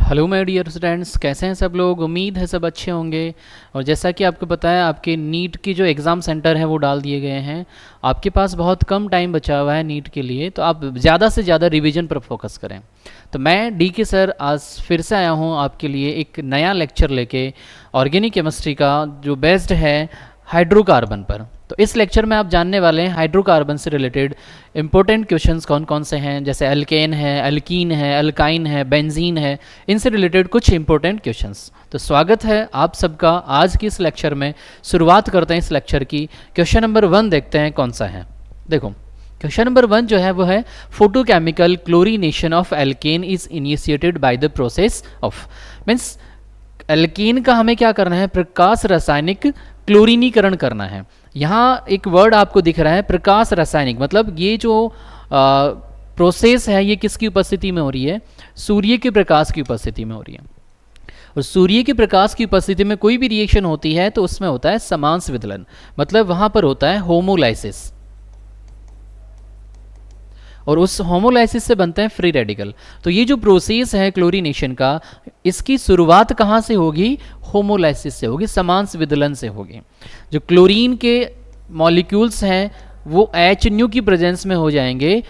Hello my dear students, कैसे हैं सब लोग। उम्मीद है सब अच्छे होंगे। और जैसा कि आपको पता है, आपके नीट की जो एग्ज़ाम सेंटर है वो डाल दिए गए हैं। आपके पास बहुत कम टाइम बचा हुआ है नीट के लिए, तो आप ज़्यादा से ज़्यादा रिवीजन पर फोकस करें। तो मैं डी के सर आज फिर से आया हूँ आपके लिए एक नया लेक्चर लेके, ऑर्गेनिक केमिस्ट्री का जो बेस्ड है हाइड्रोकार्बन पर। तो इस लेक्चर में आप जानने वाले हैं हाइड्रोकार्बन से रिलेटेड इंपॉर्टेंट क्वेश्चंस कौन कौन से हैं, जैसे अल्केन है, अल्कीन है, अल्काइन है, बेंजीन है, इनसे रिलेटेड कुछ इंपॉर्टेंट क्वेश्चंस। तो स्वागत है आप सबका आज की इस लेक्चर में। शुरुआत करते हैं इस लेक्चर की। क्वेश्चन नंबर 1 देखते हैं कौन सा है। देखो क्वेश्चन नंबर 1 जो है वो है, photochemical chlorination of alkene is initiated by the process of. Means alkene का हमें क्या करना है, प्रकाश रासायनिक क्लोरीनीकरण करना है। यहाँ एक वर्ड आपको दिख रहा है प्रकाश रासायनिक, मतलब ये जो प्रोसेस है ये किसकी उपस्थिति में हो रही है, सूर्य के प्रकाश की उपस्थिति में हो रही है। और सूर्य के प्रकाश की उपस्थिति में कोई भी रिएक्शन होती है तो उसमें होता है समांश विदलन, मतलब वहाँ पर होता है होमोलाइसिस, और उस होमोलाइसिस से बनते हैं फ्री रेडिकल। तो ये जो प्रोसेस है क्लोरीनेशन का, इसकी शुरुआत कहाँ से होगी, होमोलाइसिस से होगी, समांश विदलन से होगी। जो क्लोरीन के मॉलिक्यूल्स हैं वो HNU की प्रेजेंस में हो जाएंगे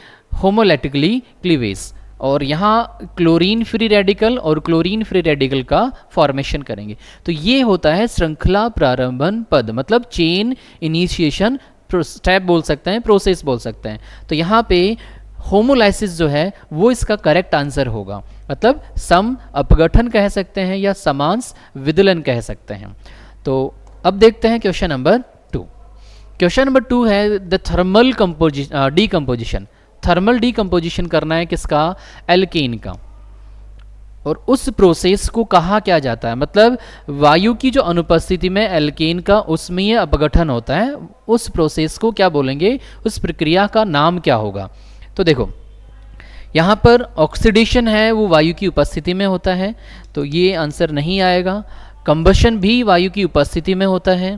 होमोलैटिकली क्लीवेज, और यहाँ क्लोरीन फ्री रेडिकल और क्लोरीन फ्री रेडिकल का फॉर्मेशन करेंगे। तो ये होता है श्रृंखला प्रारंभन पद, मतलब चेन इनिशिएशन स्टेप बोल सकते हैं, प्रोसेस बोल सकते हैं। तो यहाँ पे होमोलाइसिस जो है वो इसका करेक्ट आंसर होगा, मतलब सम अपघटन कह सकते हैं या समांश विदलन कह सकते हैं। तो अब देखते हैं क्वेश्चन नंबर 2। क्वेश्चन नंबर 2 है the thermal decomposition. Thermal decomposition करना है किसका, एल्केन का। और उस प्रोसेस को कहा क्या जाता है, मतलब वायु की जो अनुपस्थिति में एल्केन का उष्मीय अपघटन होता है, उस प्रोसेस को क्या बोलेंगे, उस प्रक्रिया का नाम क्या होगा। तो देखो यहाँ पर ऑक्सीडेशन है वो वायु की उपस्थिति में होता है, तो ये आंसर नहीं आएगा। कंबशन भी वायु की उपस्थिति में होता है,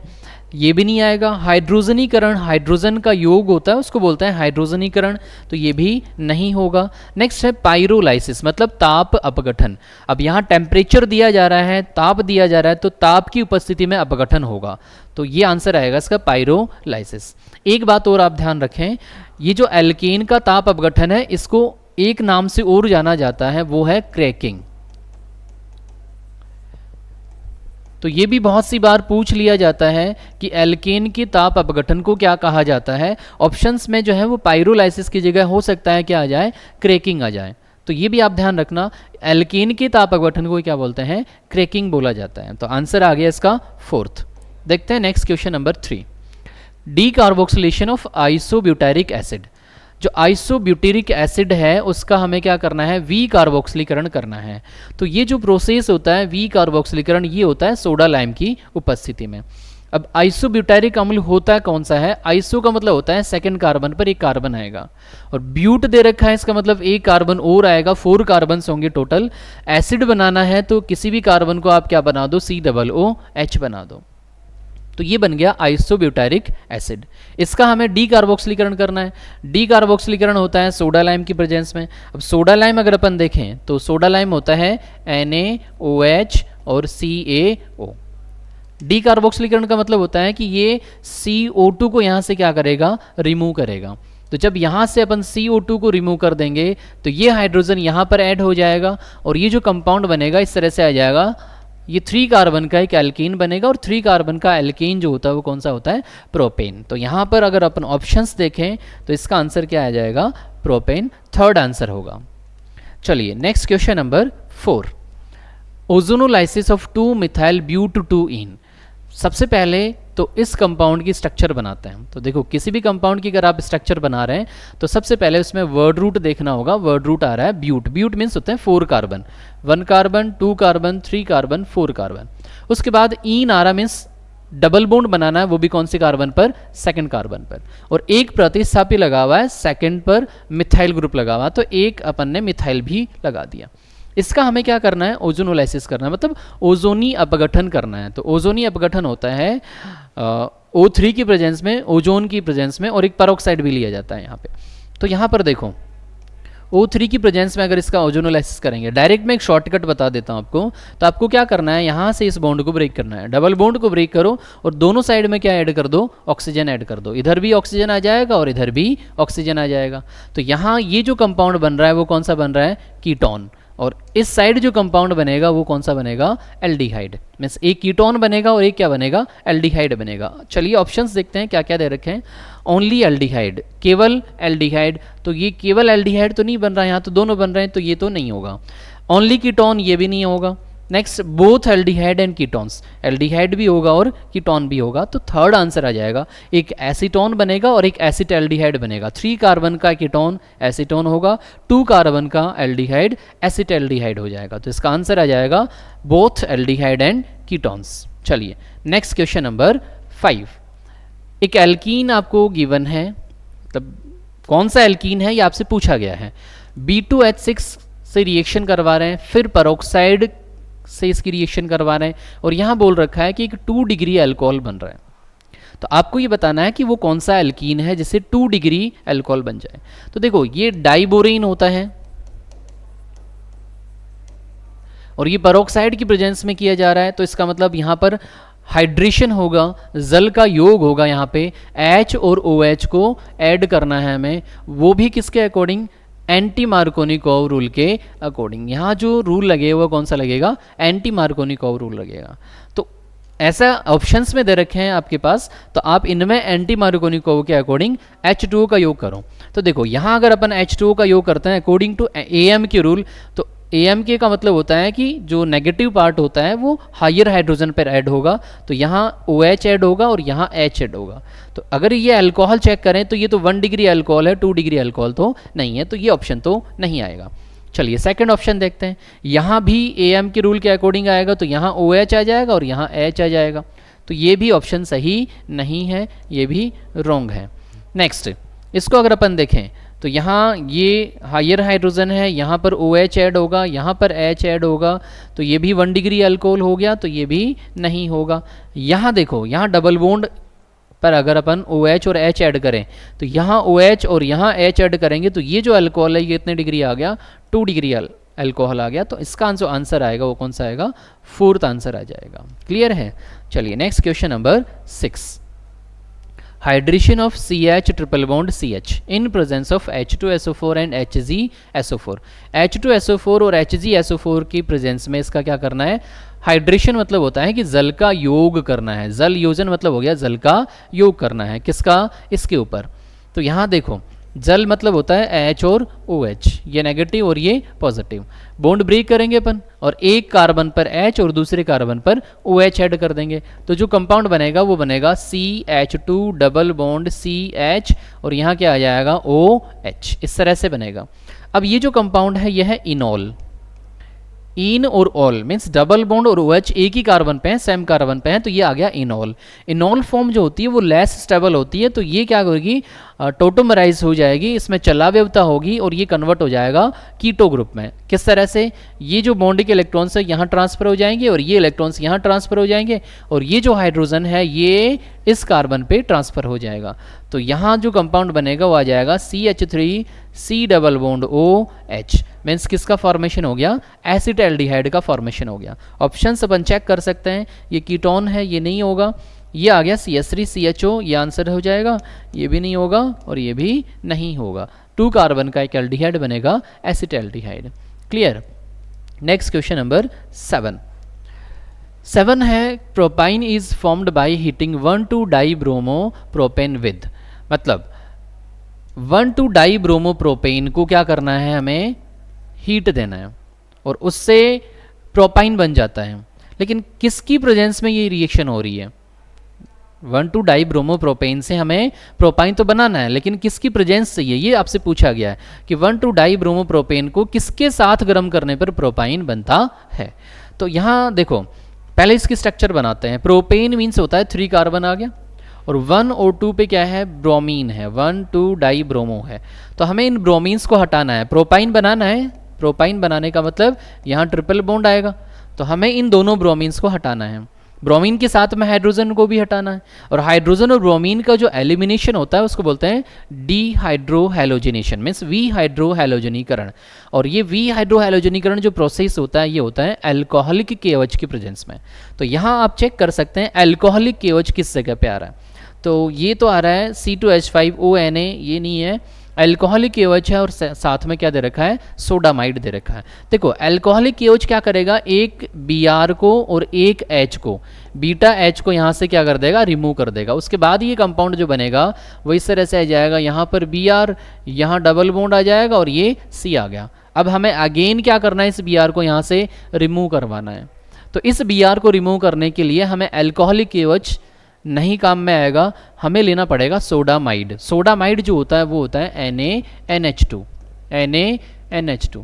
ये भी नहीं आएगा। हाइड्रोजनीकरण, हाइड्रोजन का योग होता है उसको बोलते हैं हाइड्रोजनीकरण, तो ये भी नहीं होगा। नेक्स्ट है पाइरोलाइसिस, मतलब ताप अपघटन। अब यहाँ टेम्परेचर दिया जा रहा है, ताप दिया जा रहा है, तो ताप की उपस्थिति में अपघटन होगा, तो ये आंसर आएगा इसका पाइरोलाइसिस। एक बात और आप ध्यान रखें, ये जो एल्केन का ताप अपघटन है इसको एक नाम से और जाना जाता है, वो है क्रैकिंग। तो ये भी बहुत सी बार पूछ लिया जाता है कि एल्केन के ताप अपघटन को क्या कहा जाता है। ऑप्शंस में जो है वो पाइरोलाइसिस की जगह हो सकता है क्या आ जाए, क्रैकिंग आ जाए। तो ये भी आप ध्यान रखना, एल्केन के ताप अपघटन को क्या बोलते हैं, क्रैकिंग बोला जाता है। तो आंसर आ गया इसका 4th। देखते हैं next question number 3, decarboxylation of isobutyric acid. जो आइसोब्यूटेरिक एसिड है उसका हमें क्या करना है, वी कार्बोक्सिलीकरण करना है। तो ये जो प्रोसेस होता है वी कार्बोक्सिलीकरण, ये होता है सोडा लाइम की उपस्थिति में। अब आइसोब्यूटारिक अम्ल होता है कौन सा है, आइसो का मतलब होता है सेकंड कार्बन पर एक कार्बन आएगा, और ब्यूट दे रखा है इसका मतलब एक कार्बन और आएगा, 4 कार्बन होंगे टोटल। एसिड बनाना है तो किसी भी कार्बन को आप क्या बना दो, COOH बना दो, तो ये बन गया आइसोब्यूटारिक एसिड। इसका हमें डी कार्बोक्सिलीकरण करना है। डी कार्बोक्सिलीकरण होता है सोडा लाइम की प्रेजेंस में। अब सोडा लाइम अगर अपन देखें तो सोडा लाइम होता है NaOH और CaO। डी कार्बोक्सिलीकरण का मतलब होता है कि ये CO2 को यहाँ से क्या करेगा, रिमूव करेगा। तो जब यहाँ से अपन CO2 को रिमूव कर देंगे तो ये हाइड्रोजन यहाँ पर ऐड हो जाएगा, और ये जो कंपाउंड बनेगा इस तरह से आ जाएगा, ये 3 कार्बन का एक एल्कीन बनेगा, और 3 कार्बन का एल्कीन जो होता है वो कौन सा होता है, प्रोपेन। तो यहाँ पर अगर अपन ऑप्शंस देखें तो इसका आंसर क्या आ जाएगा, प्रोपेन 3rd आंसर होगा। चलिए next question number 4, ozonolysis of 2 methyl ब्यूट-2-ईन। सबसे पहले तो इस कंपाउंड की स्ट्रक्चर बनाते हैं। तो देखो किसी भी कंपाउंड की अगर आप स्ट्रक्चर बना रहे हैं तो सबसे पहले उसमें वर्ड रूट देखना होगा। वर्ड रूट आ रहा है ब्यूट, ब्यूट मीन्स होते हैं 4 carbon, 1 carbon, 2 carbon, 3 carbon, 4 carbon. उसके बाद ईन आ रहा मीन्स डबल बॉन्ड बनाना है, वो भी कौन से कार्बन पर, सेकंड कार्बन पर, और एक प्रतिस्थापी लगा हुआ है सेकंड पर, मिथाइल ग्रुप लगा हुआ, तो एक अपन ने मिथाइल भी लगा दिया। इसका हमें क्या करना है, ओजोनोलाइसिस करना है, मतलब ओजोनी अपघटन करना है। तो ओजोनी अपघटन होता है O3 की प्रेजेंस में, ओजोन की प्रेजेंस में, और एक पेरोक्साइड भी लिया जाता है यहाँ पे। तो यहाँ पर देखो O3 की प्रेजेंस में अगर इसका ओजोनोलाइसिस करेंगे, डायरेक्ट मैं एक शॉर्टकट बता देता हूँ आपको। तो आपको क्या करना है, यहाँ से इस बॉन्ड को ब्रेक करना है, डबल बॉन्ड को ब्रेक करो और दोनों साइड में क्या ऐड कर दो, ऑक्सीजन ऐड कर दो। इधर भी ऑक्सीजन आ जाएगा और इधर भी ऑक्सीजन आ जाएगा। तो यहाँ ये जो कंपाउंड बन रहा है वो कौन सा बन रहा है, कीटोन। और इस साइड जो कंपाउंड बनेगा वो कौन सा बनेगा, एल्डिहाइड। मीन्स एक कीटोन बनेगा और एक क्या बनेगा, एल्डिहाइड बनेगा। चलिए ऑप्शंस देखते हैं क्या क्या दे रखे हैं। ओनली एल्डिहाइड, केवल एल्डिहाइड, तो ये केवल एल्डिहाइड तो नहीं बन रहा है, यहाँ तो दोनों बन रहे हैं, तो ये तो नहीं होगा। ओनली कीटोन, ये भी नहीं होगा। Next, both aldehyde and ketones, aldehyde भी होगा और कीटोन भी होगा। तो थर्ड आंसर आ जाएगा, एक एसीटोन बनेगा और एक एसिटैल्डिहाइड बनेगा। 3 कार्बन का कीटोन एसीटोन होगा, 2 कार्बन का एल्डिहाइड एसिटैल्डिहाइड हो जाएगा। तो इसका आंसर आ जाएगा बोथ एल्डिहाइड एंड कीटोन्स। चलिए नेक्स्ट क्वेश्चन नंबर 5। एक एल्कीन आपको गिवन है, मतलब कौन सा एल्कीन है ये आपसे पूछा गया है। B2H6 से रिएक्शन करवा रहे हैं, फिर पेरोक्साइड से इसकी रिएक्शन करवा रहे हैं, और यहाँ बोल रखा है कि एक 2 डिग्री अल्कोहल बन रहा है। तो आपको ये बताना है कि वो कौन सा एल्कीन है जिससे 2 डिग्री अल्कोहल बन जाए। तो देखो ये डाइबोरेन होता है और ये पेरोक्साइड की प्रेजेंस में किया जा रहा है। तो इसका मतलब यहाँ पर हाइड्रेशन होगा, जल का योग होगा, यहाँ पे H और OH को ऐड करना है हमें, वो भी किसके अकॉर्डिंग, एंटी मार्कोनिकोव रूल के अकॉर्डिंग। यहाँ जो रूल लगेगा वो कौन सा लगेगा, एंटी मार्कोनिकोव रूल लगेगा। तो ऐसा ऑप्शंस में दे रखे हैं आपके पास, तो आप इनमें एंटी मार्कोनिकोव के अकॉर्डिंग H2O का योग करो। तो देखो यहाँ अगर अपन H2O का योग करते हैं अकॉर्डिंग टू AM के रूल, तो AMK का मतलब होता है कि जो नेगेटिव पार्ट होता है वो हायर हाइड्रोजन पर ऐड होगा। तो यहाँ OH ऐड होगा और यहाँ H ऐड होगा। तो अगर ये अल्कोहल चेक करें तो ये तो 1 डिग्री अल्कोहल है, 2 डिग्री अल्कोहल तो नहीं है, तो ये ऑप्शन तो नहीं आएगा। चलिए सेकंड ऑप्शन देखते हैं। यहाँ भी AM के रूल के अकॉर्डिंग आएगा, तो यहाँ OH आ जाएगा और यहाँ H आ जाएगा। तो ये भी ऑप्शन सही नहीं है, ये भी रॉन्ग है। नेक्स्ट, इसको अगर अपन देखें तो यहाँ ये हायर हाइड्रोजन है, यहाँ पर OH ऐड होगा, यहाँ पर H ऐड होगा, तो ये भी 1 डिग्री अल्कोहल हो गया, तो ये भी नहीं होगा। यहाँ देखो, यहाँ डबल बॉन्ड पर अगर अपन OH और H ऐड करें तो यहाँ OH और यहाँ H ऐड करेंगे, तो ये जो अल्कोहल है ये कितने डिग्री आ गया, 2 डिग्री अल्कोहल आ गया। तो इसका जो आंसर आएगा वो कौन सा आएगा, 4th आंसर आ जाएगा। क्लियर है। चलिए next question number 6। Hydration of CH triple bond CH in presence of H2SO4 and HgSO4। H2SO4 और HgSO4 की प्रेजेंस में इसका क्या करना है, हाइड्रेशन मतलब होता है कि जल का योग करना है। जल योजन मतलब हो गया जल का योग करना है, किसका, इसके ऊपर। तो यहाँ देखो जल मतलब होता है H और OH, ये नेगेटिव और ये पॉजिटिव। बॉन्ड ब्रेक करेंगे अपन और एक कार्बन पर H और दूसरे कार्बन पर OH ऐड कर देंगे, तो जो कंपाउंड बनेगा वो बनेगा CH2 डबल बॉन्ड CH और यहाँ क्या आ जाएगा OH, इस तरह से बनेगा। अब ये जो कंपाउंड है यह है इनॉल। इन और ऑल मीन्स डबल बॉन्ड और OH एक ही कार्बन पे है, सेम कार्बन पे है, तो ये आ गया इनॉल। इनॉल फॉर्म जो होती है वो लेस स्टेबल होती है, तो ये क्या होगी, टोटोमराइज हो जाएगी, इसमें चलाव्यवता होगी और ये कन्वर्ट हो जाएगा कीटो ग्रुप में। किस तरह से, ये जो बॉन्ड के इलेक्ट्रॉन्स है यहाँ ट्रांसफर हो जाएंगे और ये इलेक्ट्रॉन्स यहाँ ट्रांसफर हो जाएंगे और ये जो हाइड्रोजन है ये इस कार्बन पे ट्रांसफर हो जाएगा। तो यहाँ जो कंपाउंड बनेगा वो आ जाएगा CH3 C double bond OH, means किसका फॉर्मेशन हो गया, एसिटैल्डिहाइड का फॉर्मेशन हो गया। ऑप्शंस अपन चेक कर सकते हैं, ये कीटोन है ये नहीं होगा, ये आ गया CH3CHO, ये आंसर हो जाएगा, ये भी नहीं होगा और ये भी नहीं होगा। 2 कार्बन का एक एल्डिहाइड बनेगा acetaldehyde. Clear. Next question number 7 है, propyne is formed by heating 1,2-डाइब्रोमोप्रोपेन विद, मतलब 1,2-डाइब्रोमोप्रोपेन को क्या करना है, हमें हीट देना है और उससे प्रोपाइन बन जाता है। लेकिन किसकी प्रेजेंस में ये रिएक्शन हो रही है, 1,2-डाइब्रोमोप्रोपेन से हमें प्रोपाइन तो बनाना है, लेकिन किसकी प्रेजेंस से ये आपसे पूछा गया है कि 1,2-डाइब्रोमोप्रोपेन को किसके साथ गर्म करने पर प्रोपाइन बनता है। तो यहाँ देखो पहले इसकी स्ट्रक्चर बनाते हैं। प्रोपेन मीन्स होता है 3 कार्बन आ गया और 1 और 2 पे क्या है, ब्रोमीन है, 1,2-डाइब्रोमो है। तो हमें इन ब्रोमीन्स को हटाना है, प्रोपाइन बनाना है। प्रोपाइन बनाने का मतलब यहाँ ट्रिपल बॉन्ड आएगा, तो हमें इन दोनों ब्रोमीन्स को हटाना है। ब्रोमीन के साथ में हाइड्रोजन को भी हटाना है, और हाइड्रोजन और ब्रोमीन का जो एलिमिनेशन होता है उसको बोलते हैं डीहाइड्रोहैलोजिनेशन, मीन्स विहाइड्रोहैलोजनीकरण। और ये विहाइड्रोहैलोजनीकरण जो प्रोसेस होता है ये होता है अल्कोहलिक KOH की प्रेजेंस में। तो यहाँ आप चेक कर सकते हैं अल्कोहलिक KOH किस जगह पे आ रहा है। तो ये तो आ रहा है C2H5ONA, ये नहीं है, अल्कोहलिक KOH है और साथ में क्या दे रखा है, सोडामाइड दे रखा है। देखो अल्कोहलिक KOH क्या करेगा, एक Br को और एक H को, बीटा H को यहाँ से क्या कर देगा, रिमूव कर देगा। उसके बाद ये कंपाउंड जो बनेगा वो इस तरह से आ जाएगा, यहाँ पर Br, यहाँ डबल बॉन्ड आ जाएगा और ये C आ गया। अब हमें अगेन क्या करना है, इस Br को यहाँ से रिमूव करवाना है। तो इस Br को रिमूव करने के लिए हमें अल्कोहलिक KOH नहीं काम में आएगा, हमें लेना पड़ेगा सोडामाइड। सोडामाइड जो होता है वो होता है NaNH2, NaNH2,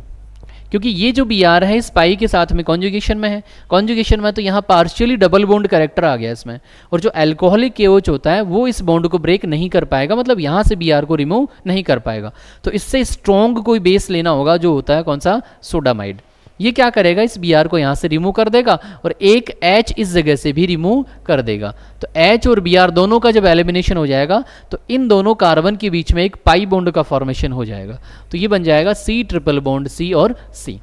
क्योंकि ये जो Br है इस पाई के साथ में कॉन्जुगेशन में है, कॉन्जुगेशन में तो यहाँ पार्शियली डबल बॉन्ड कैरेक्टर आ गया इसमें, और जो अल्कोहलिक KOH होता है वो इस बॉन्ड को ब्रेक नहीं कर पाएगा, मतलब यहाँ से Br को रिमूव नहीं कर पाएगा। तो इससे स्ट्रॉन्ग कोई बेस लेना होगा जो होता है कौन सा, सोडामाइड। ये क्या करेगा, इस Br को यहाँ से रिमूव कर देगा और एक H इस जगह से भी रिमूव कर देगा। तो H और Br दोनों का जब एलिमिनेशन हो जाएगा तो इन दोनों कार्बन के बीच में एक पाई बॉन्ड का फॉर्मेशन हो जाएगा। तो ये बन जाएगा C ट्रिपल बॉन्ड C और C।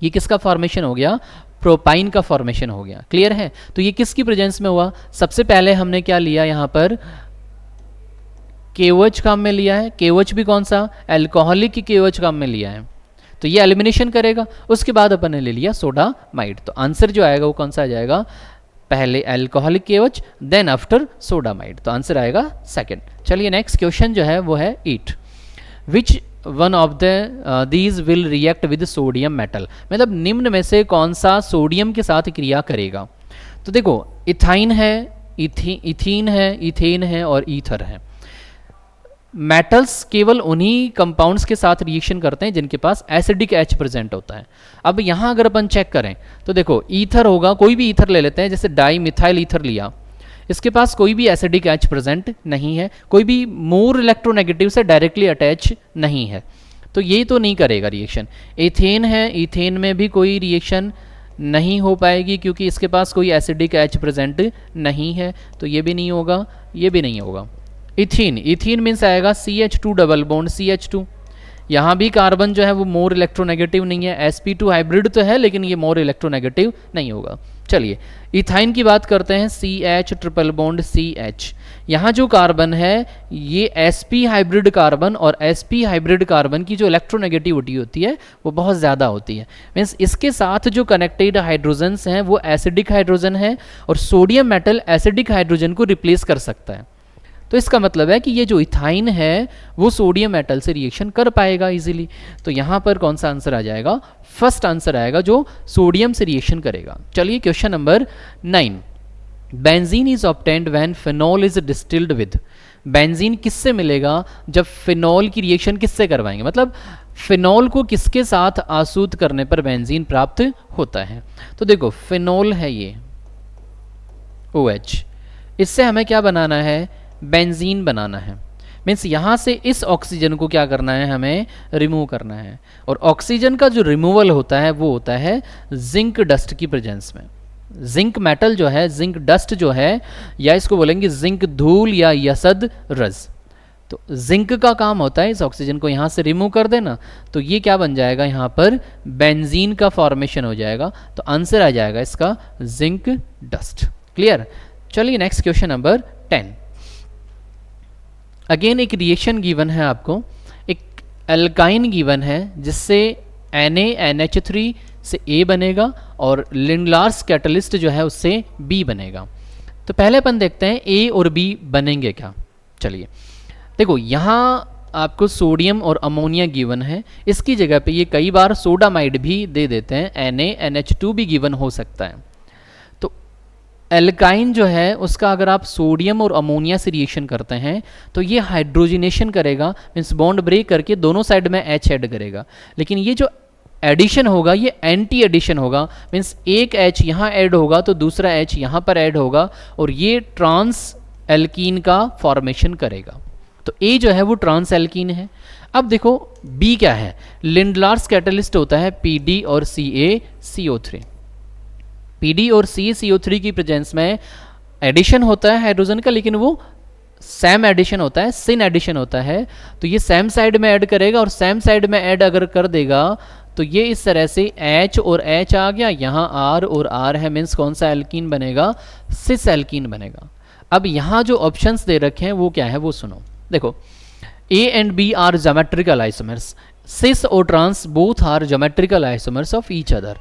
ये किसका फॉर्मेशन हो गया, प्रोपाइन का फॉर्मेशन हो गया। क्लियर है। तो ये किसकी प्रेजेंस में हुआ, सबसे पहले हमने क्या लिया यहाँ पर, KOH काम में लिया है। KOH भी कौन सा, अल्कोहलिक की KOH काम में लिया है, तो ये एलिमिनेशन करेगा। उसके बाद अपन ने ले लिया सोडामाइड। तो आंसर जो आएगा वो कौन सा आ जाएगा, पहले alcoholic KOH then after sodamide. तो आंसर आएगा सेकंड। चलिए नेक्स्ट क्वेश्चन जो है वो है 8, which one of the these will react with sodium metal, मतलब निम्न में से कौन सा सोडियम के साथ क्रिया करेगा। तो देखो इथाइन है, इथीन है, इथेन है और ईथर है। मेटल्स केवल उन्हीं कंपाउंड्स के साथ रिएक्शन करते हैं जिनके पास एसिडिक H प्रेजेंट होता है। अब यहाँ अगर अपन चेक करें तो देखो ईथर होगा, कोई भी ईथर ले लेते हैं, जैसे डाई मिथाइल ईथर लिया, इसके पास कोई भी एसिडिक H प्रेजेंट नहीं है, कोई भी मोर इलेक्ट्रोनेगेटिव से डायरेक्टली अटैच नहीं है, तो ये तो नहीं करेगा रिएक्शन। एथेन है, इथेन में भी कोई रिएक्शन नहीं हो पाएगी क्योंकि इसके पास कोई एसिडिक H प्रेजेंट नहीं है, तो ये भी नहीं होगा, ये भी नहीं होगा। इथीन, इथीन मीन्स आएगा CH2 डबल बॉन्ड CH2, यहाँ भी कार्बन जो है वो मोर इलेक्ट्रोनेगेटिव नहीं है, sp2 हाइब्रिड तो है लेकिन ये मोर इलेक्ट्रोनेगेटिव नहीं होगा। चलिए इथाइन की बात करते हैं, CH ट्रिपल बॉन्ड CH, यहाँ जो कार्बन है ये sp हाइब्रिड कार्बन, और sp हाइब्रिड कार्बन की जो इलेक्ट्रोनेगेटिविटी होती है वो बहुत ज़्यादा होती है, मीन्स इसके साथ जो कनेक्टेड हाइड्रोजन्स हैं वो एसिडिक हाइड्रोजन है, और सोडियम मेटल एसिडिक हाइड्रोजन को रिप्लेस कर सकता है। तो इसका मतलब है कि ये जो इथाइन है वो सोडियम मेटल से रिएक्शन कर पाएगा इजीली। तो यहाँ पर कौन सा आंसर आ जाएगा, फर्स्ट आंसर आएगा जो सोडियम से रिएक्शन करेगा। चलिए question number 9, benzene is obtained when phenol is distilled with, benzene किससे मिलेगा जब फिनॉल की रिएक्शन किससे करवाएंगे, मतलब फिनॉल को किसके साथ आसूद करने पर बेंजीन प्राप्त होता है। तो देखो फिनॉल है ये OH, इससे हमें क्या बनाना है, बेंजीन बनाना है, मीन्स यहाँ से इस ऑक्सीजन को क्या करना है, हमें रिमूव करना है, और ऑक्सीजन का जो रिमूवल होता है वो होता है जिंक डस्ट की प्रेजेंस में। जिंक मेटल जो है, जिंक डस्ट जो है, या इसको बोलेंगे जिंक धूल या यसद रज, तो जिंक का काम होता है इस ऑक्सीजन को यहाँ से रिमूव कर देना, तो ये क्या बन जाएगा, यहाँ पर बेंजीन का फॉर्मेशन हो जाएगा। तो आंसर आ जाएगा इसका जिंक डस्ट। क्लियर। चलिए नेक्स्ट क्वेश्चन नंबर 10, अगेन एक रिएक्शन गिवन है आपको, एक एल्काइन गिवन है जिससे NaNH3 से A बनेगा और लिंडलार्स कैटलिस्ट जो है उससे B बनेगा। तो पहले अपन देखते हैं A और B बनेंगे क्या। चलिए देखो यहाँ आपको सोडियम और अमोनिया गिवन है, इसकी जगह पे ये कई बार सोडामाइड भी दे देते हैं, NaNH2 भी गिवन हो सकता है। एल्काइन जो है उसका अगर आप सोडियम और अमोनिया से रिएक्शन करते हैं तो ये हाइड्रोजिनेशन करेगा, मीन्स बॉन्ड ब्रेक करके दोनों साइड में H ऐड करेगा, लेकिन ये जो एडिशन होगा ये एंटी एडिशन होगा, मीन्स एक H यहाँ ऐड होगा तो दूसरा H यहाँ पर ऐड होगा और ये ट्रांस एल्कीन का फॉर्मेशन करेगा। तो A जो है वो ट्रांस एल्कीन है। अब देखो B क्या है, लिंडलार्स कैटलिस्ट होता है PD और CaCO3, पीडी और CaCO3 की प्रेजेंस में एडिशन होता है हाइड्रोजन का, लेकिन वो सैम एडिशन होता है, सिन एडिशन होता है। तो ये सैम साइड में ऐड करेगा, और सैम साइड में ऐड अगर कर देगा तो ये इस तरह से H और H आ गया, यहाँ R और R है, मीन्स कौन सा एल्कीन बनेगा, सिस एल्कीन बनेगा। अब यहाँ जो ऑप्शंस दे रखे हैं वो क्या है वो सुनो। देखो, A and B are geometrical isomers, cis और trans both are geometrical isomers of each other,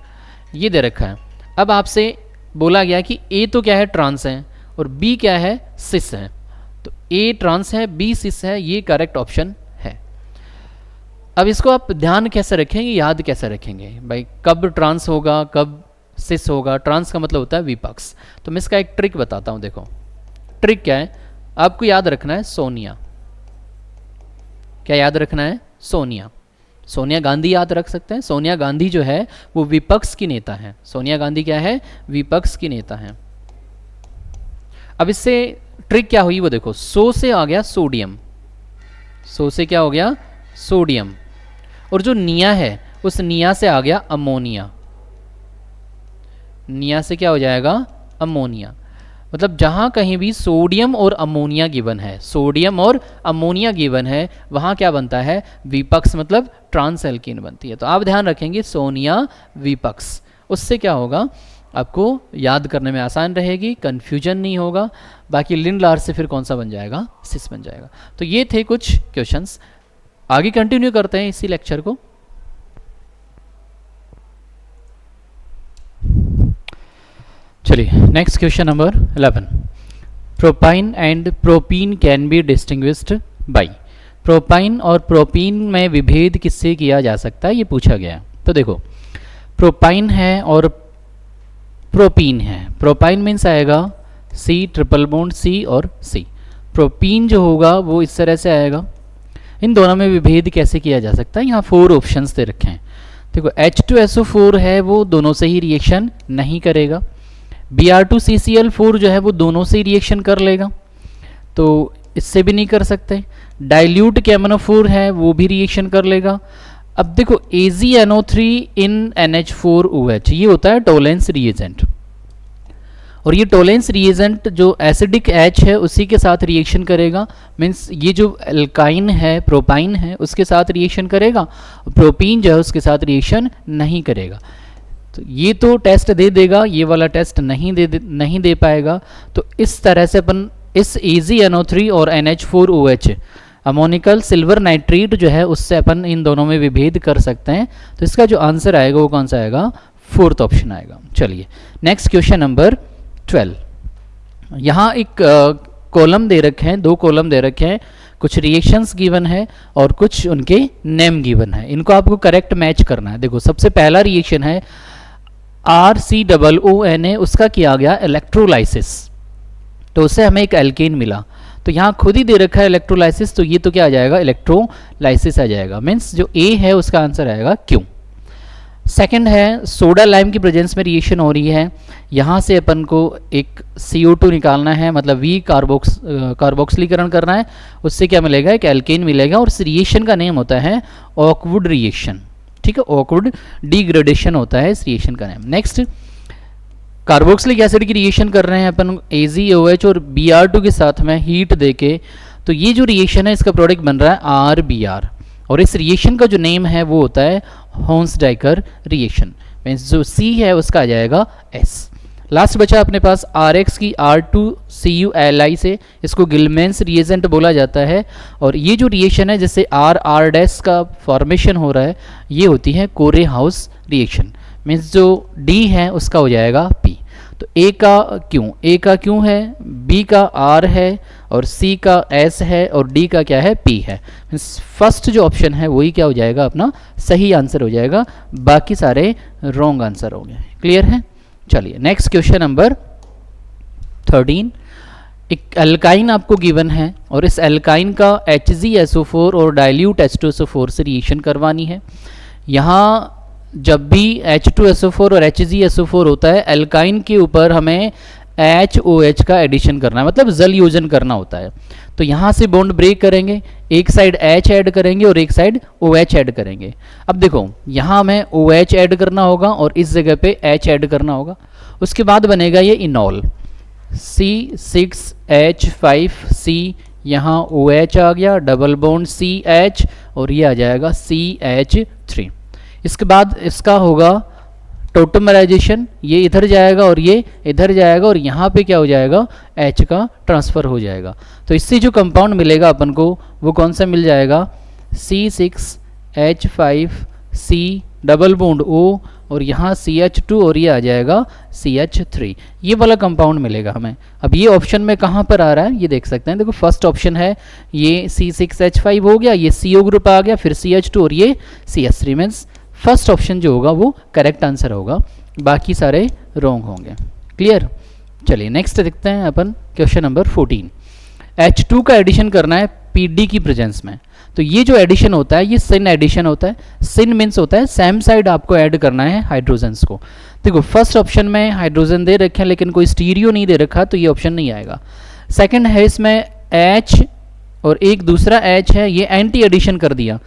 ये दे रखा है। अब आपसे बोला गया कि A तो क्या है, ट्रांस है, और B क्या है, सिस है। तो A ट्रांस है, B सिस है, ये करेक्ट ऑप्शन है। अब इसको आप ध्यान कैसे रखेंगे, याद कैसे रखेंगे भाई, कब ट्रांस होगा कब सिस होगा। ट्रांस का मतलब होता है विपक्ष। तो मैं इसका एक ट्रिक बताता हूँ। देखो ट्रिक क्या है, आपको याद रखना है सोनिया। क्या याद रखना है, सोनिया। सोनिया गांधी याद रख सकते हैं। सोनिया गांधी जो है वो विपक्ष की नेता है। सोनिया गांधी क्या है, विपक्ष की नेता है। अब इससे ट्रिक क्या हुई वो देखो, सो से आ गया सोडियम, सो से क्या हो गया, सोडियम, और जो निया है उस निया से आ गया अमोनिया, निया से क्या हो जाएगा, अमोनिया। मतलब जहाँ कहीं भी सोडियम और अमोनिया गिवन है, सोडियम और अमोनिया गिवन है, वहाँ क्या बनता है, विपक्ष, मतलब ट्रांस एल्कीन बनती है। तो आप ध्यान रखेंगे सोनिया विपक्ष, उससे क्या होगा, आपको याद करने में आसान रहेगी, कन्फ्यूजन नहीं होगा। बाकी लिंडलार से फिर कौन सा बन जाएगा, सिस बन जाएगा। तो ये थे कुछ क्वेश्चंस, आगे कंटिन्यू करते हैं इसी लेक्चर को। चलिए next question number 11, propyne and propene can be distinguished by. Propyne और प्रोपीन में विभेद किससे किया जा सकता है, ये पूछा गया है। तो देखो, प्रोपाइन है और प्रोपीन है। प्रोपाइन मीन्स आएगा C ट्रिपल बॉन्ड C और C। प्रोपीन जो होगा वो इस तरह से आएगा। इन दोनों में विभेद कैसे किया जा सकता है, यहाँ 4 ऑप्शंस दे रखे हैं। देखो, H2SO4 है वो दोनों से ही रिएक्शन नहीं करेगा। Br2CCl4 जो है वो दोनों से ही रिएक्शन कर लेगा, तो इससे भी नहीं कर सकते। डाइल्यूट KMnO4 है वो भी रिएक्शन कर लेगा। अब देखो, AgNO3 इन NH4OH, ये होता है टोलेंस रिएजेंट, और ये टोलेंस रिएजेंट जो एसिडिक H है उसी के साथ रिएक्शन करेगा। मीन्स ये जो एल्काइन है, प्रोपाइन है, उसके साथ रिएक्शन करेगा, प्रोपीन जो है उसके साथ रिएक्शन नहीं करेगा। तो ये तो टेस्ट दे देगा, ये वाला टेस्ट नहीं दे पाएगा। तो इस तरह से अपन इस AgNO3 और NH4OH अमोनिकल सिल्वर नाइट्रेट जो है उससे अपन इन दोनों में विभेद कर सकते हैं। तो इसका जो आंसर आएगा वो कौन सा आएगा, 4th ऑप्शन आएगा। चलिए नेक्स्ट क्वेश्चन नंबर 12। यहाँ एक कॉलम दे रखे हैं, 2 कॉलम दे रखे हैं, कुछ रिएक्शंस गिवन है और कुछ उनके नेम गिवन है। इनको आपको करेक्ट मैच करना है। देखो, सबसे पहला रिएक्शन है RCOONA, उसका किया गया इलेक्ट्रोलाइसिस, तो उससे हमें एक एल्केन मिला। तो यहाँ खुद ही दे रखा है इलेक्ट्रोलाइसिस, तो ये तो क्या आ जाएगा, इलेक्ट्रोलाइसिस आ जाएगा। मीन्स जो A है उसका आंसर आएगा Q। सेकंड है, सोडा लाइम की प्रेजेंस में रिएक्शन हो रही है, यहाँ से अपन को एक CO2 निकालना है, मतलब V कार्बोक्सिलीकरण करना है, उससे क्या मिलेगा, एक एल्केन मिलेगा, और इस रिएक्शन का नेम होता है ऑकवुड रिएक्शन। ठीक है, ऑकवुड डिग्रेडेशन होता है इस रिएक्शन का नेम। नेक्स्ट, कार्बोक्सिलिक एसिड की रिएक्शन कर रहे हैं अपन AgOH और Br2 के साथ में हीट देके, तो ये जो रिएक्शन है इसका प्रोडक्ट बन रहा है RBr, और इस रिएक्शन का जो नेम है वो होता है होन्स-डाइकर रिएक्शन। मीन्स जो C है उसका आ जाएगा S। लास्ट बचा अपने पास RX की R2CuLi से, इसको गिलमेंस रिएजेंट बोला जाता है, और ये जो रिएक्शन है जिससे R का फॉर्मेशन हो रहा है, ये होती है कोरे हाउस रिएक्शन। मीन्स जो D है उसका हो जाएगा P। तो A का Q है, B का R है, और C का S है, और D का क्या है, P है। मीन्स फर्स्ट जो ऑप्शन है वही क्या हो जाएगा, अपना सही आंसर हो जाएगा, बाकी सारे रॉन्ग आंसर हो गए। क्लियर है। चलिए नेक्स्ट क्वेश्चन नंबर 13। एक एल्काइन आपको गिवन है, और इस एल्काइन का HgSO4 और डाइल्यूट H2SO4 से रिएक्शन करवानी है। यहाँ जब भी H2SO4 और HgSO4 होता है, एल्काइन के ऊपर हमें HOH का एडिशन करना है, मतलब जल योजन करना होता है। तो यहाँ से बॉन्ड ब्रेक करेंगे, एक साइड H ऐड करेंगे और एक साइड OH ऐड करेंगे। अब देखो, यहाँ हमें OH ऐड करना होगा और इस जगह पे H ऐड करना होगा। उसके बाद बनेगा ये इनॉल, C6H5C, यहाँ OH आ गया, डबल बॉन्ड CH, और ये आ जाएगा CH3। इसके बाद इसका होगा टोटमराइजेशन, ये इधर जाएगा और ये इधर जाएगा, और यहाँ पे क्या हो जाएगा, H का ट्रांसफ़र हो जाएगा। तो इससे जो कंपाउंड मिलेगा अपन को वो कौन सा मिल जाएगा, C6H5C डबल बॉन्ड O, और यहाँ CH2, और ये आ जाएगा CH3। ये वाला कंपाउंड मिलेगा हमें। अब ये ऑप्शन में कहाँ पर आ रहा है ये देख सकते हैं। देखो फर्स्ट ऑप्शन है ये C6H5 हो गया, ये CO ग्रुप आ गया, फिर CH2 और ये CH3, मीन्स फर्स्ट ऑप्शन जो होगा वो करेक्ट आंसर होगा, बाकी सारे रॉन्ग होंगे। क्लियर। चलिए नेक्स्ट देखते हैं अपन क्वेश्चन नंबर 14। H2 का एडिशन करना है PD की प्रेजेंस में। तो ये जो एडिशन होता है ये सिन एडिशन होता है। सिन मीन्स होता है सेम साइड आपको ऐड करना है हाइड्रोजन्स को। देखो फर्स्ट ऑप्शन में हाइड्रोजन दे रखे हैं लेकिन कोई स्टीरियो नहीं दे रखा, तो ये ऑप्शन नहीं आएगा। सेकंड है इसमें H और एक दूसरा H है, ये एंटी एडिशन कर दिया,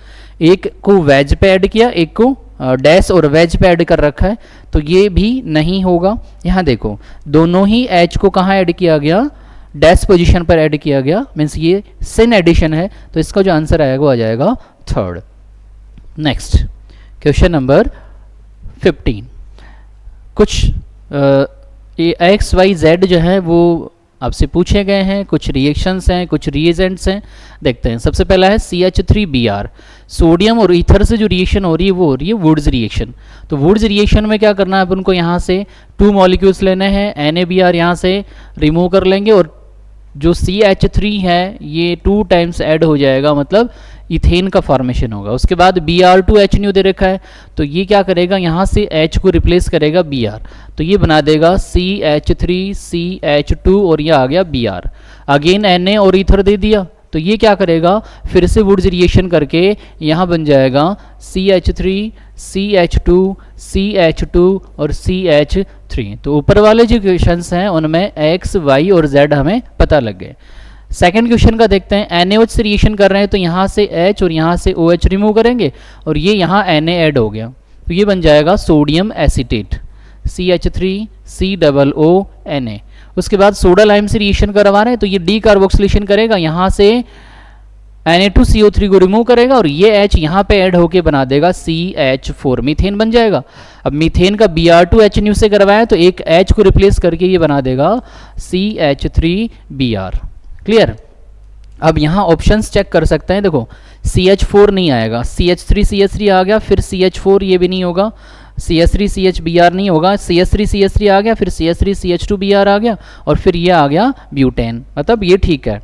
एक को वेज पे ऐड किया, एक को डैश और वेज पे ऐड कर रखा है, तो ये भी नहीं होगा। यहाँ देखो दोनों ही H को कहाँ ऐड किया गया, डैश पोजीशन पर ऐड किया गया, मीन्स ये सिन एडिशन है, तो इसका जो आंसर आएगा वो आ जाएगा थर्ड। Next question number 15। कुछ XYZ जो है वो आपसे पूछे गए हैं, कुछ रिएक्शंस हैं, कुछ रिएजेंट्स हैं, देखते हैं। सबसे पहला है CH3Br, सोडियम और ईथर से जो रिएक्शन हो रही है वो हो रही है वुड्स रिएक्शन। तो वुड्स रिएक्शन में क्या करना है अपन को, यहाँ से 2 मॉलिक्यूल्स लेने हैं, NaBr यहाँ से रिमूव कर लेंगे, और जो CH3 है ये 2 टाइम्स ऐड हो जाएगा, मतलब इथेन का फॉर्मेशन होगा। उसके बाद Br2H न्यू दे रखा है, तो ये क्या करेगा, यहाँ से H को रिप्लेस करेगा Br, तो ये बना देगा CH3CH2 और ये आ गया Br। अगेन Na और ईथर दे दिया, तो ये क्या करेगा, फिर से वुड्स रिएक्शन करके यहाँ बन जाएगा CH3 CH2 CH2 और CH3। तो ऊपर वाले जो क्वेश्चंस हैं उनमें X, Y और Z हमें पता लग गए। सेकेंड क्वेश्चन का देखते हैं। NaOH से रिएक्शन कर रहे हैं, तो यहाँ से H और यहाँ से OH रिमूव करेंगे, और ये यहाँ Na ऐड हो गया, तो ये बन जाएगा सोडियम एसीटेट, CH3COO Na। उसके बाद सोडा लाइम से रिएक्शन करवा रहे हैं, तो ये डी कार्बोक्सिलेशन करेगा, यहाँ से Na2CO3 को रिमूव करेगा, और ये H यहाँ पे ऐड होके बना देगा CH4, मीथेन बन जाएगा। अब मीथेन का Br2H न्यू से करवाया, तो एक H को रिप्लेस करके ये बना देगा CH3Br। क्लियर। अब यहाँ ऑप्शंस चेक कर सकते हैं। देखो CH4 नहीं आएगा, CH3 आ गया, फिर CH4 ये भी नहीं होगा, CH3 नहीं होगा, CH3 आ गया, फिर CH3 आ गया, और फिर ये आ गया ब्यूटेन, मतलब ये ठीक है।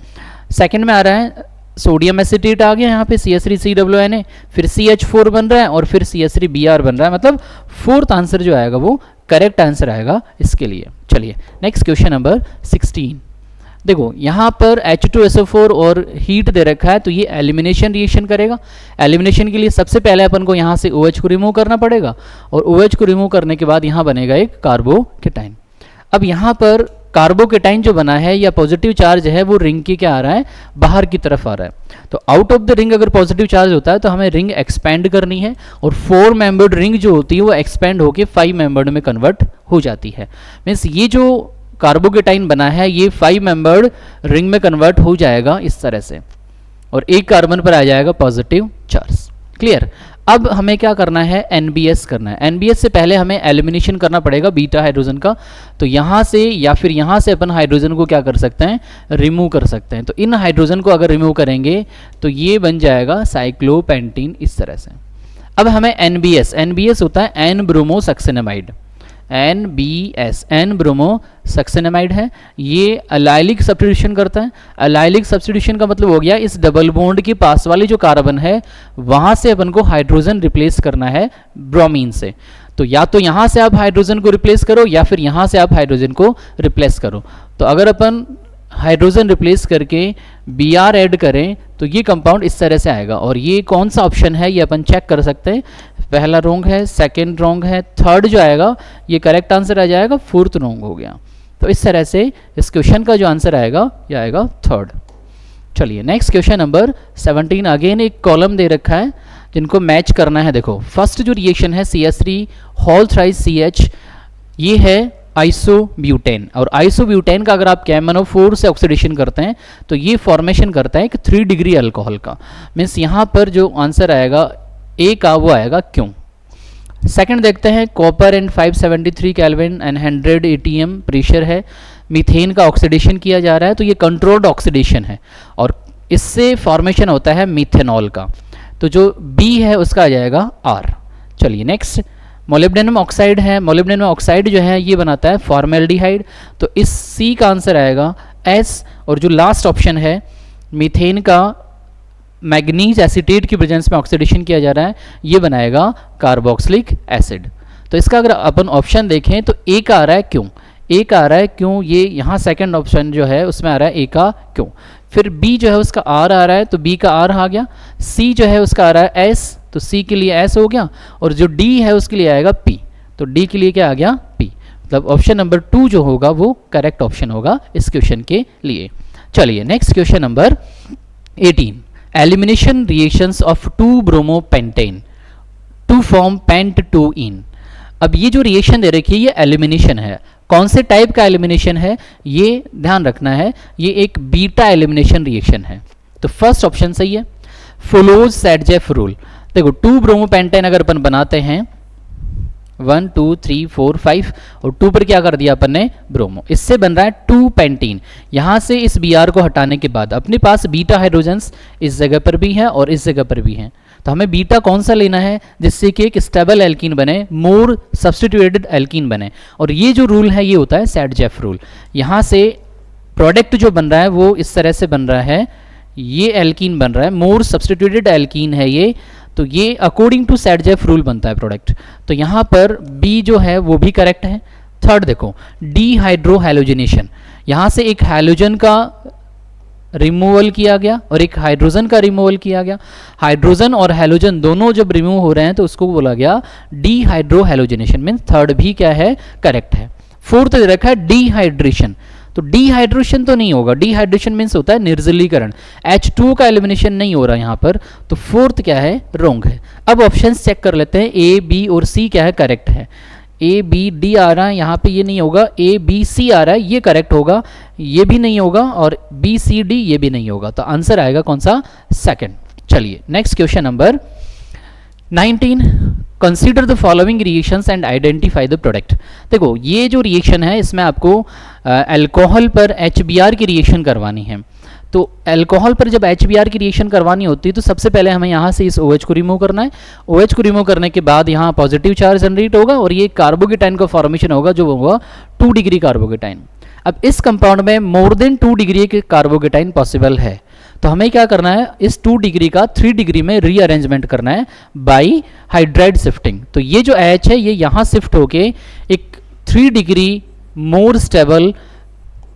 सेकंड में आ रहा है सोडियम एसिटेट आ गया, यहाँ पे CH3COONA, फिर CH4 बन रहा है, और फिर CH3Br बन रहा है, मतलब फोर्थ आंसर जो आएगा वो करेक्ट आंसर आएगा इसके लिए। चलिए नेक्स्ट क्वेश्चन नंबर 16। देखो यहाँ पर H2SO4 और हीट दे रखा है, तो ये एलिमिनेशन रिएक्शन करेगा। एलिमिनेशन के लिए सबसे पहले अपन को यहाँ से OH को रिमूव करना पड़ेगा, और OH को रिमूव करने के बाद यहाँ बनेगा एक कार्बोकेटाइन। अब यहाँ पर कार्बोकेटाइन जो बना है या पॉजिटिव चार्ज है वो रिंग की क्या आ रहा है, बाहर की तरफ आ रहा है। तो आउट ऑफ द रिंग अगर पॉजिटिव चार्ज होता है तो हमें रिंग एक्सपेंड करनी है, और 4 मेंबर्ड रिंग जो होती है वो एक्सपेंड होकर 5 मेंबर्ड में कन्वर्ट हो जाती है। मीन्स ये जो कार्बोकेटाइन बना है ये 5 मेंबर्ड रिंग में कन्वर्ट हो जाएगा इस तरह से, और एक कार्बन पर आ जाएगा पॉजिटिव चार्ज। क्लियर। अब हमें क्या करना है, NBS करना है। NBS से पहले हमें एलिमिनेशन करना पड़ेगा बीटा हाइड्रोजन का, तो यहाँ से या फिर यहाँ से अपन हाइड्रोजन को क्या कर सकते हैं, रिमूव कर सकते हैं। तो इन हाइड्रोजन को अगर रिमूव करेंगे तो ये बन जाएगा साइक्लोपेंटीन इस तरह से। अब हमें NBS होता है N bromo succinimide, NBS N bromo succinimide है, ये अलाइलिक सब्स्टिट्यूशन करता है। अलाइलिक सब्स्टिट्यूशन का मतलब हो गया इस डबल बॉन्ड के पास वाले जो कार्बन है वहां से अपन को हाइड्रोजन रिप्लेस करना है ब्रोमीन से। तो या तो यहाँ से आप हाइड्रोजन को रिप्लेस करो या फिर यहाँ से आप हाइड्रोजन को रिप्लेस करो। तो अगर अपन हाइड्रोजन रिप्लेस करके Br ऐड करें तो ये कंपाउंड इस तरह से आएगा। और ये कौन सा ऑप्शन है ये अपन चेक कर सकते हैं। पहला रॉन्ग है, सेकंड रॉन्ग है, थर्ड जो आएगा ये करेक्ट आंसर आ जाएगा, फोर्थ रॉन्ग हो गया। तो इस तरह से इस क्वेश्चन का जो आंसर आएगा ये आएगा थर्ड। चलिए नेक्स्ट क्वेश्चन नंबर 17। अगेन एक कॉलम दे रखा है जिनको मैच करना है। देखो फर्स्ट जो रिएक्शन है CH3 होल थ्राइस CH, ये है आइसोब्यूटेन। और आइसोब्यूटेन का अगर आप KMnO4 से ऑक्सीडेशन करते हैं तो ये फॉर्मेशन करता है एक 3 डिग्री अल्कोहल का। मीन्स यहाँ पर जो आंसर आएगा ए का वो आएगा क्यों। सेकंड देखते हैं, copper and 573 kelvin and 100 ATM pressure है, मीथेन का ऑक्सीडेशन किया जा रहा है, तो ये कंट्रोल्ड ऑक्सीडेशन है और इससे फॉर्मेशन होता है मीथेनॉल का। तो जो बी है उसका आ जाएगा आर। चलिए नेक्स्ट, मोलिब्डेनम ऑक्साइड है, मोलिब्डेनम ऑक्साइड जो है ये बनाता है फॉर्मेल्डिहाइड, तो इस सी का आंसर आएगा एस। और जो लास्ट ऑप्शन है मीथेन का मैग्नीज एसीटेट की प्रेजेंस में ऑक्सीडेशन किया जा रहा है, ये बनाएगा कार्बोक्सिलिक एसिड। तो इसका अगर अपन ऑप्शन देखें तो ए का आ रहा है क्यों, ए का आ रहा है क्यों, ये यहाँ सेकंड ऑप्शन जो है उसमें आ रहा है ए का क्यों। फिर बी जो है उसका आर आ रहा है तो बी का आर आ गया, सी जो है उसका आ रहा है एस तो सी के लिए एस हो गया, और जो डी है उसके लिए आएगा पी, तो डी के लिए क्या आ गया पी। मतलब ऑप्शन नंबर 2 जो होगा वो करेक्ट ऑप्शन होगा इस क्वेश्चन के लिए। चलिए next question number 18, elimination reactions of 2-ब्रोमोपेंटेन टू फॉर्म पेंट-2-इन। अब ये जो रिएक्शन दे रखी है ये एलिमिनेशन है, कौन से टाइप का एलिमिनेशन है ये ध्यान रखना है, ये एक बीटा एलिमिनेशन रिएक्शन है। तो फर्स्ट ऑप्शन सही है, फॉलोज सैडजेफ रूल। देखो 2-ब्रोमोपेंटेन अगर अपन बनाते हैं 1 2 3 4 5 और 2 पर क्या कर दिया अपन ने ब्रोमो, इससे बन रहा है 2-पेंटीन। यहाँ से इस Br को हटाने के बाद अपने पास बीटा हाइड्रोजन्स इस जगह पर भी है और इस जगह पर भी है, तो हमें बीटा कौन सा लेना है जिससे कि एक स्टेबल एल्कीन बने, मोर सब्स्टिट्यूटेड एल्कीन बने, और ये जो रूल है ये होता है सैडजेफ रूल। यहाँ से प्रोडक्ट जो बन रहा है वो इस तरह से बन रहा है, ये एल्कीन बन रहा है, मोर सब्स्टिट्यूटेड एल्कीन है ये, तो ये अकॉर्डिंग टू सैडजेफ रूल बनता है प्रोडक्ट। तो यहाँ पर बी जो है वो भी करेक्ट है। थर्ड देखो, डीहाइड्रोहैलोजिनेशन, यहाँ से एक हैलोजन का रिमूवल किया गया और एक हाइड्रोजन का रिमूवल किया गया, हाइड्रोजन और हैलोजन दोनों जब रिमूव हो रहे हैं तो उसको बोला गया डीहाइड्रोहैलोजिनेशन। मीन्स थर्ड भी क्या है करेक्ट है। फोर्थ दे रखा है डीहाइड्रेशन, तो डीहाइड्रेशन तो नहीं होगा, डीहाइड्रेशन मीन्स होता है निर्जलीकरण, H2 का एलिमिनेशन नहीं हो रहा यहाँ पर, तो फोर्थ क्या है रॉन्ग है। अब ऑप्शंस चेक कर लेते हैं, ए बी और सी क्या है करेक्ट है। ए बी डी आ रहा है, यहाँ पे ये नहीं होगा, ए बी सी आ रहा है ये करेक्ट होगा, ये भी नहीं होगा, और बी सी डी ये भी नहीं होगा, तो आंसर आएगा कौन सा सेकंड। चलिए next question number 19, consider the following reactions and identify the product. देखो ये जो रिएक्शन है इसमें आपको अल्कोहल पर HBr की रिएक्शन करवानी है, तो अल्कोहल पर जब HBr की रिएक्शन करवानी होती है तो सबसे पहले हमें यहाँ से इस OH को रिमूव करना है, OH को रिमूव करने के बाद यहाँ पॉजिटिव चार्ज जनरेट होगा और ये कार्बोकेटाइन का फॉर्मेशन होगा जो होगा 2 डिग्री कार्बोकेटाइन। अब इस कंपाउंड में मोर देन 2 डिग्री के कार्बोकेटाइन पॉसिबल है, तो हमें क्या करना है इस 2 डिग्री का 3 डिग्री में रीअरेंजमेंट करना है बाई हाइड्राइड शिफ्टिंग। तो ये जो H है ये यहाँ शिफ्ट होके एक 3 डिग्री मोर स्टेबल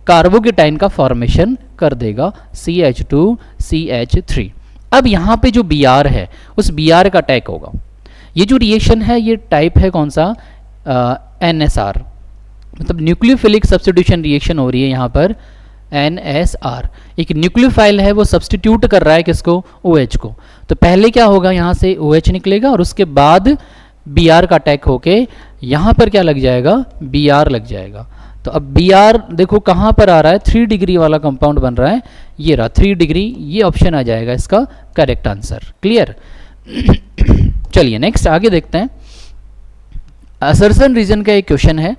कार्बोकेटाइन का फॉर्मेशन कर देगा CH2CH3। अब यहाँ पे जो Br है उस Br का अटैक होगा, ये जो रिएक्शन है ये टाइप है कौन सा NSR, मतलब न्यूक्लियोफिलिक सब्स्टिट्यूशन रिएक्शन हो रही है यहाँ पर NSR, एक न्यूक्लियोफाइल है वो सब्स्टिट्यूट कर रहा है किसको OH को, तो पहले क्या होगा यहाँ से OH निकलेगा और उसके बाद Br का अटैक होके यहाँ पर क्या लग जाएगा Br लग जाएगा। तो अब Br देखो कहाँ पर आ रहा है 3 डिग्री वाला कंपाउंड बन रहा है, ये रहा 3 डिग्री, ये ऑप्शन आ जाएगा इसका करेक्ट आंसर। क्लियर। चलिए नेक्स्ट आगे देखते हैं, असर्सन रीजन का एक क्वेश्चन है,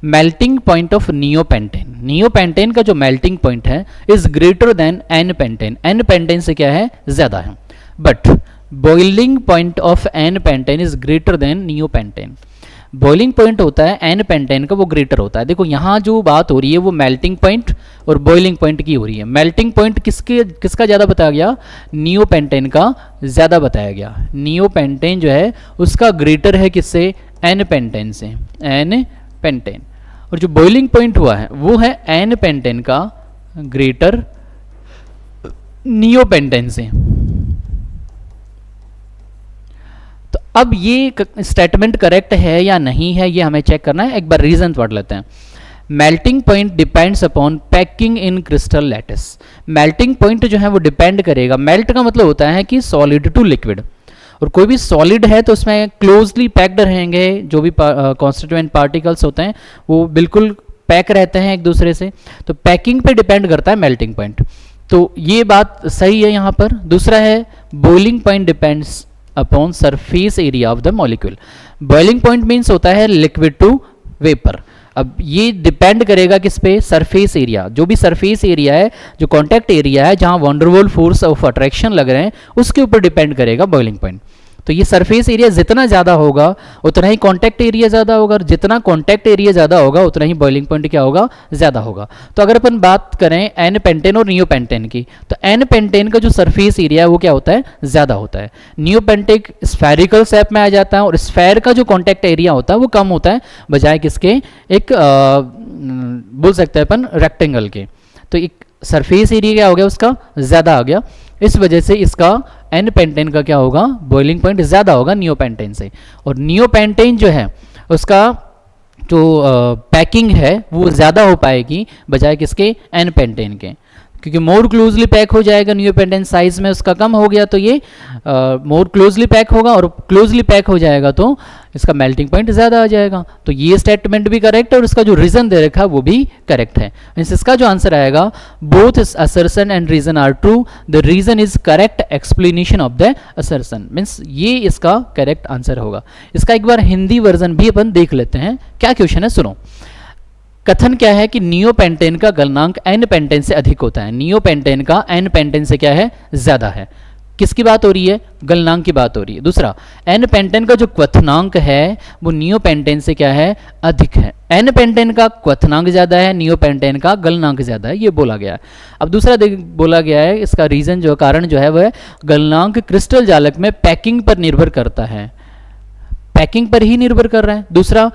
melting point of neopentane. Neopentane का जो मेल्टिंग पॉइंट है is greater than N pentane, N pentane से क्या है ज्यादा है, but boiling point of N pentane is greater than neopentane. Boiling point होता है एन पेंटेन का वो ग्रेटर होता है। देखो यहाँ जो बात हो रही है वो मेल्टिंग पॉइंट और बॉइलिंग पॉइंट की हो रही है। मेल्टिंग पॉइंट किसका ज़्यादा बताया गया, नियोपेंटेन का ज़्यादा बताया गया। नियोपेंटेन जो है उसका ग्रेटर है किससे, एन पेंटेन से, एन पेंटेन। और जो बॉइलिंग पॉइंट हुआ है वो है एन पेंटेन का ग्रेटर नियोपेंटेन से। तो अब ये स्टेटमेंट करेक्ट है या नहीं है ये हमें चेक करना है। एक बार रीजन पढ़ लेते हैं। Melting point depends upon packing in crystal lattice. Melting point जो है वो डिपेंड करेगा, मेल्ट का मतलब होता है कि सॉलिड टू लिक्विड, और कोई भी सॉलिड है तो उसमें क्लोजली पैक्ड रहेंगे, जो भी कॉन्स्टिट्यूएंट पार्टिकल्स होते हैं वो बिल्कुल पैक रहते हैं एक दूसरे से। तो पैकिंग पे डिपेंड करता है मेल्टिंग पॉइंट। तो ये बात सही है यहाँ पर। दूसरा है boiling point depends upon surface area of the molecule. Boiling point means होता है लिक्विड टू वेपर। अब ये डिपेंड करेगा किस पे, सरफेस एरिया। जो भी सरफेस एरिया है, जो कांटेक्ट एरिया है, जहां वंडरवॉल फोर्स ऑफ अट्रैक्शन लग रहे हैं, उसके ऊपर डिपेंड करेगा बॉइलिंग पॉइंट। तो ये सरफेस एरिया जितना ज़्यादा होगा उतना ही कांटेक्ट एरिया ज़्यादा होगा, और जितना कांटेक्ट एरिया ज़्यादा होगा उतना ही बॉइलिंग पॉइंट क्या होगा, ज़्यादा होगा। तो अगर अपन बात करें एन पेंटेन और नियोपेंटेन की, तो एन पेंटेन का जो सरफेस एरिया है वो क्या होता है, ज़्यादा होता है। नियोपेंटिक स्फेरिकल शेप में आ जाता है, और स्फेयर का जो कॉन्टैक्ट एरिया होता है वो कम होता है बजाय किसके, एक बोल सकते हैं अपन रेक्टेंगल के। तो एक सरफेस एरिया क्या हो गया, उसका ज़्यादा आ गया। इस वजह से इसका एन पेंटेन का क्या होगा, बॉइलिंग पॉइंट ज़्यादा होगा नियोपेंटेन से। और नियोपेंटेन जो है उसका जो पैकिंग है वो ज़्यादा हो पाएगी बजाय किसके, एन पेंटेन के, क्योंकि मोर क्लोजली पैक हो जाएगा। नियोपेंटेन साइज में उसका कम हो गया तो ये मोर क्लोजली पैक होगा, और क्लोजली पैक हो जाएगा तो इसका मेल्टिंग पॉइंट ज़्यादा आ जाएगा। तो ये स्टेटमेंट भी करेक्ट है, और इसका जो रीज़न दे रखा है वो भी करेक्ट है। इसका जो आंसर आएगा, both assertion and reason are true, the reason is correct explanation of the assertion. Means ये इसका करेक्ट आंसर होगा। इसका एक बार हिंदी वर्जन भी अपन देख लेते हैं। क्या क्वेश्चन है, सुनो। कथन क्या है कि नियोपेंटेन का गलनांक एन पेंटेन से अधिक होता है। नियोपेंटेन का एन पेंटेन से क्या है, ज्यादा है। किसकी बात हो रही है, गलनांक की बात हो रही है। दूसरा, एन पेंटेन का जो क्वथनांक है वो नियोपेंटेन से क्या है, अधिक है। एन पेंटेन का क्वथनांक ज्यादा है, नियोपेंटेन का गलनांक ज्यादा है, ये बोला गया है। अब दूसरा बोला गया है, इसका रीजन जो कारण जो है वह गलनांक क्रिस्टल जालक में पैकिंग पर निर्भर करता है, पैकिंग पर ही निर्भर कर रहा है। दूसरा,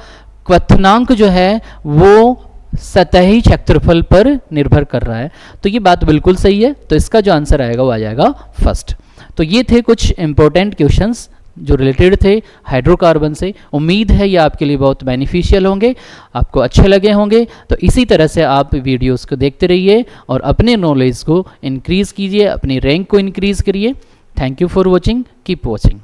क्वथनांक जो है वो सतही क्षेत्रफल पर निर्भर कर रहा है। तो ये बात बिल्कुल सही है। तो इसका जो आंसर आएगा वो आ जाएगा फर्स्ट। तो ये थे कुछ इंपॉर्टेंट क्वेश्चंस जो रिलेटेड थे हाइड्रोकार्बन से। उम्मीद है ये आपके लिए बहुत बेनिफिशियल होंगे, आपको अच्छे लगे होंगे। तो इसी तरह से आप वीडियोस को देखते रहिए और अपने नॉलेज को इंक्रीज़ कीजिए, अपनी रैंक को इंक्रीज़ करिए। Thank you for watching, keep watching.